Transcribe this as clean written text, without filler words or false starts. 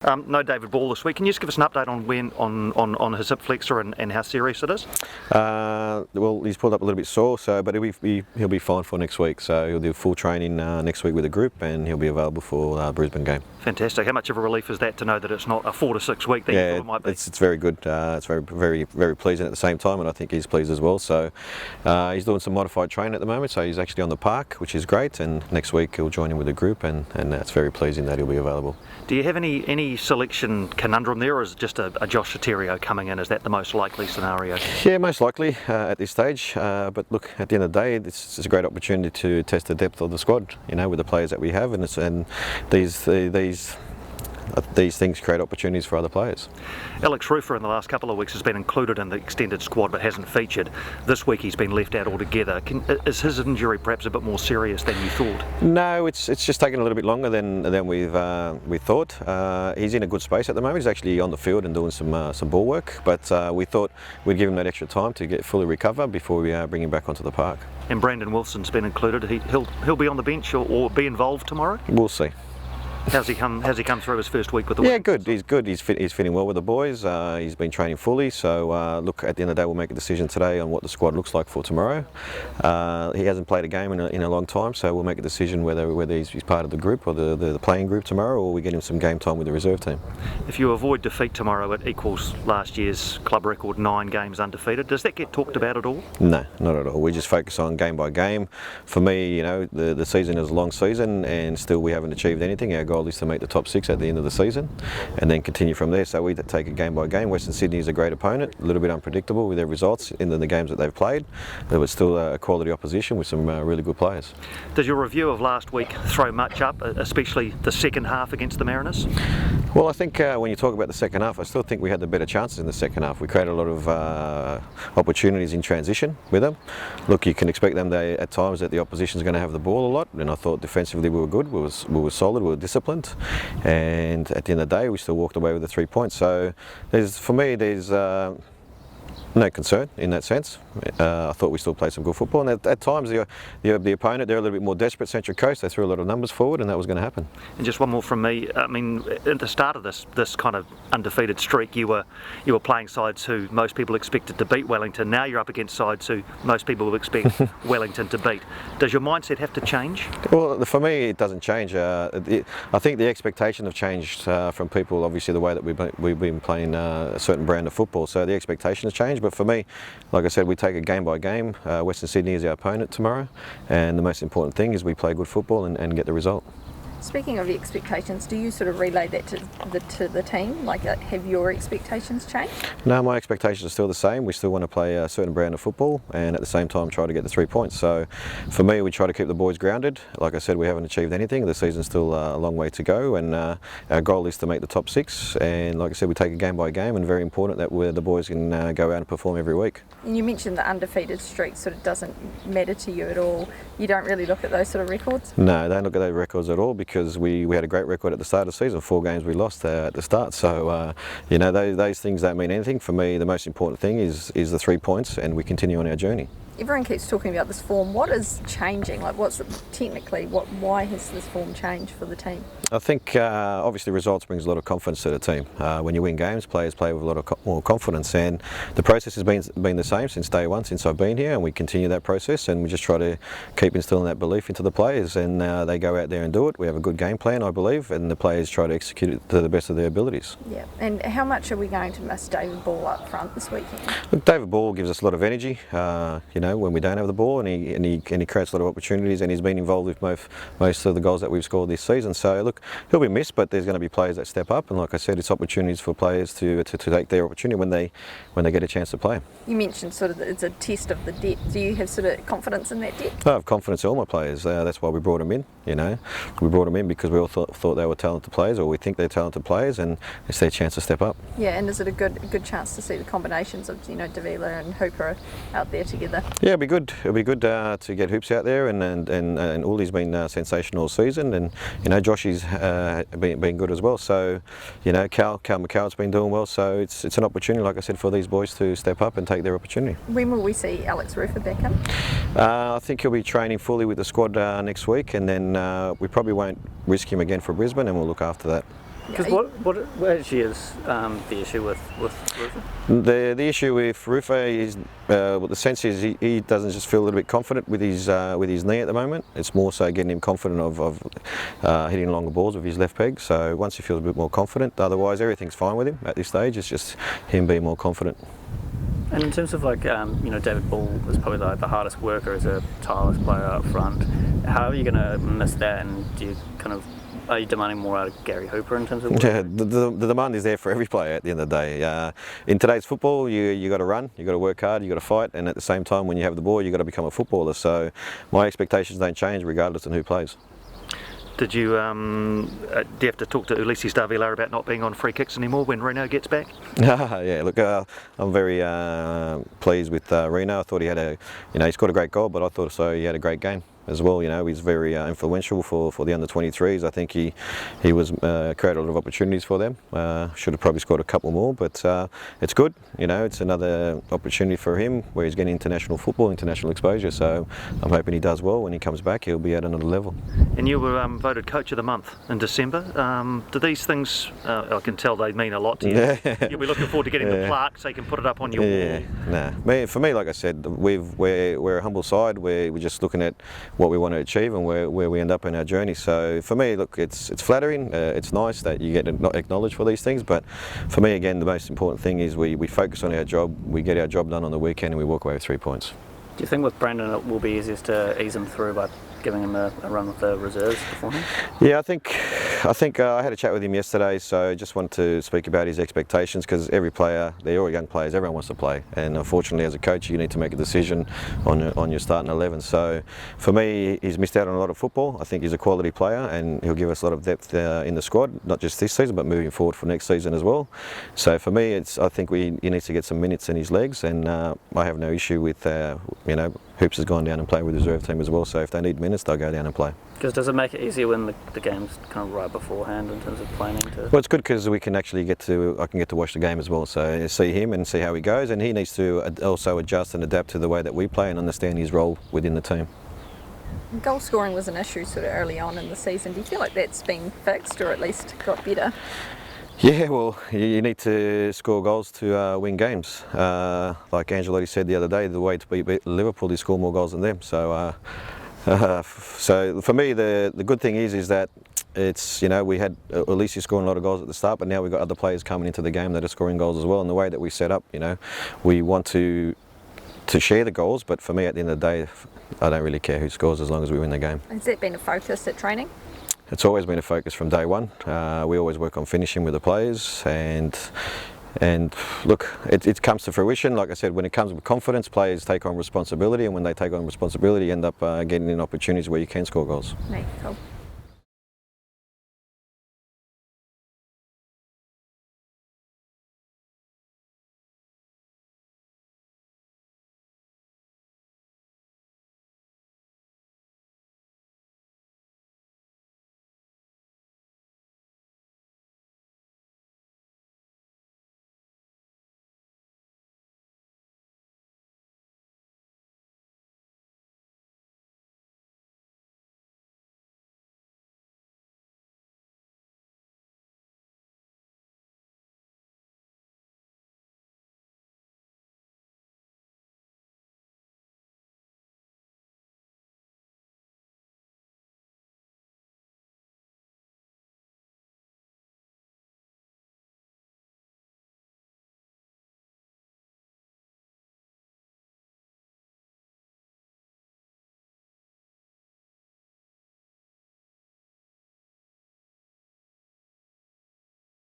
No David Ball this week. Can you just give us an update on his hip flexor and how serious it is? Well, he's pulled up a little bit sore, but he'll be fine for next week. So he'll do full training next week with the group, and he'll be available for Brisbane game. Fantastic. How much of a relief is that to know that it's not a 4 to 6 week that you thought it might be? It's very good. It's very pleasing at the same time, and I think he's pleased as well. So he's doing some modified training at the moment. So he's actually on the park, which is great. And next week he'll join in with the group, and that's very pleasing that he'll be available. Do you have any selection conundrum there, or is it just a Josh Soterio coming in? Is that the most likely scenario? Yeah, most likely at this stage. But look, at the end of the day, it's a great opportunity to test the depth of the squad. You know, with the players that we have, and these things create opportunities for other players. Alex Rufer in the last couple of weeks has been included in the extended squad but hasn't featured. This week he's been left out altogether. Is his injury perhaps a bit more serious than you thought? No, it's just taken a little bit longer than we thought. He's in a good space at the moment. He's actually on the field and doing some ball work, but we thought we'd give him that extra time to get fully recover before we bring him back onto the park. And Brandon Wilson's been included. He'll be on the bench or be involved tomorrow? We'll see. How's he come through his first week with the Wellington? Yeah, good. He's good. He's fitting well with the boys. He's been training fully. So look, at the end of the day, we'll make a decision today on what the squad looks like for tomorrow. He hasn't played a game in a long time, so we'll make a decision whether he's part of the group or the playing group tomorrow, or we get him some game time with the reserve team. If you avoid defeat tomorrow, it equals last year's club record, 9 games undefeated. Does that get talked about at all? No, not at all. We just focus on game by game. For me, you know, the season is a long season, and still we haven't achieved anything. Our goal is to make the top 6 at the end of the season and then continue from there. So we take it game by game. Western Sydney is a great opponent, a little bit unpredictable with their results in the games that they've played. There was still a quality opposition with some really good players. Does your review of last week throw much up, especially the second half against the Mariners? Well, I think when you talk about the second half, I still think we had the better chances in the second half. We created a lot of opportunities in transition with them. Look, you can expect them at times that the opposition is going to have the ball a lot, and I thought defensively we were good, we were solid, we were disciplined, and at the end of the day we still walked away with the 3 points. So for me there's no concern in that sense. I thought we still played some good football, and at times the opponent, they're a little bit more desperate. Central Coast, they threw a lot of numbers forward, and that was going to happen. And just one more from me. I mean, at the start of this kind of undefeated streak, you were playing sides who most people expected to beat Wellington. Now you're up against sides who most people would expect Wellington to beat. Does your mindset have to change? Well, for me, it doesn't change. I think the expectation have changed from people. Obviously, the way that we've been playing a certain brand of football, so the expectation has changed. But for me, like I said, we take it game by game. Western Sydney is our opponent tomorrow, and the most important thing is we play good football and get the result. Speaking of the expectations, do you sort of relay that to the team? Like, have your expectations changed? No, my expectations are still the same. We still want to play a certain brand of football and at the same time try to get the 3 points. So for me, we try to keep the boys grounded. Like I said, we haven't achieved anything. The season's still a long way to go, and our goal is to make the top 6. And like I said, we take it game by game, and very important that the boys can go out and perform every week. And you mentioned the undefeated streak sort of doesn't matter to you at all. You don't really look at those sort of records? No, I don't look at those records at all, because we had a great record at the start of the season. 4 games we lost at the start. So you know, those things don't mean anything. For me, the most important thing is the 3 points, and we continue on our journey. Everyone keeps talking about this form. What is changing? Like, why has this form changed for the team? I think obviously results brings a lot of confidence to the team. When you win games, players play with a lot of more confidence, and the process has been the same since day one, since I've been here, and we continue that process, and we just try to keep instilling that belief into the players, and they go out there and do it. We have a good game plan, I believe, and the players try to execute it to the best of their abilities. Yeah, and how much are we going to miss David Ball up front this weekend? Look, David Ball gives us a lot of energy. You know, when we don't have the ball, and he creates a lot of opportunities, and he's been involved with most of the goals that we've scored this season. So look, he'll be missed, but there's going to be players that step up, and like I said, it's opportunities for players to take their opportunity when they get a chance to play. You mentioned sort of that it's a test of the depth. Do you have sort of confidence in that depth? I have confidence in all my players. That's why we brought them in. You know, we brought them in because we all thought they were talented players, or we think they're talented players, and it's their chance to step up. Yeah, and is it a good chance to see the combinations of, you know, Davila and Hooper out there together? Yeah, it'll be good. It'll be good to get Hoops out there, and Uli's been sensational all season, and you know, Joshy's been good as well. So you know, Cal McCall's been doing well. So it's an opportunity, like I said, for these boys to step up and take their opportunity. When will we see Alex Rufer back in? I think he'll be training fully with the squad next week, and then we probably won't risk him again for Brisbane, and we'll look after that. Because what actually is the issue with Rufa? The issue with Rufa is, the sense is he doesn't just feel a little bit confident with his knee at the moment. It's more so getting him confident of hitting longer balls with his left peg. So once he feels a bit more confident, otherwise everything's fine with him at this stage. It's just him being more confident. And in terms of David Ball is probably the hardest worker as a tireless player up front. How are you going to miss that? And are you demanding more out of Gary Hooper in terms of work? Yeah, the demand is there for every player at the end of the day. In today's football, you got to run, you got to work hard, you got to fight, and at the same time, when you have the ball, you got to become a footballer. So my expectations don't change regardless of who plays. Do you have to talk to Ulysses Davila about not being on free kicks anymore when Reno gets back? Yeah, look, I'm very pleased with Reno. I thought he had he scored a great goal, but I thought he had a great game as well. He's very influential for the under-23s. I think he created a lot of opportunities for them. Should have probably scored a couple more, but it's good. It's another opportunity for him where he's getting international football, international exposure. So I'm hoping he does well. When he comes back, he'll be at another level. And you were voted Coach of the Month in December. Do these things, I can tell they mean a lot to you. Yeah. You'll be looking forward to getting the plaque so you can put it up on your wall. Nah. For me, like I said, we're a humble side. We're just looking at what we want to achieve and where we end up in our journey. So for me, look, it's flattering. It's nice that you get acknowledged for these things. But for me, again, the most important thing is we focus on our job. We get our job done on the weekend, and we walk away with 3 points. Do you think with Brandon it will be easiest to ease him through by giving him a run with the reserves beforehand? Yeah, I think I had a chat with him yesterday, so I just wanted to speak about his expectations, because every player, they're all young players, everyone wants to play, and unfortunately as a coach you need to make a decision on your starting 11. So for me, he's missed out on a lot of football. I think he's a quality player and he'll give us a lot of depth in the squad, not just this season but moving forward for next season as well. So for me, I think he needs to get some minutes in his legs, and I have no issue with Hoops has gone down and played with the reserve team as well, so if they need minutes, they'll go down and play. Because does it make it easier when the game's kind of right beforehand in terms of planning? Well, it's good because we can actually I can get to watch the game as well, so see him and see how he goes, and he needs to also adjust and adapt to the way that we play and understand his role within the team. Goal scoring was an issue sort of early on in the season. Do you feel like that's been fixed or at least got better? Yeah, well, you need to score goals to win games. Like Angelotti said the other day, the way to beat Liverpool is score more goals than them. So, so for me, the good thing is that it's we had Ulysses scoring a lot of goals at the start, but now we've got other players coming into the game that are scoring goals as well. And the way that we set up, we want to share the goals, but for me, at the end of the day, I don't really care who scores as long as we win the game. Has that been a focus at training? It's always been a focus from day one. We always work on finishing with the players, and look, it comes to fruition. Like I said, when it comes with confidence, players take on responsibility, and when they take on responsibility, end up getting in opportunities where you can score goals. Cool.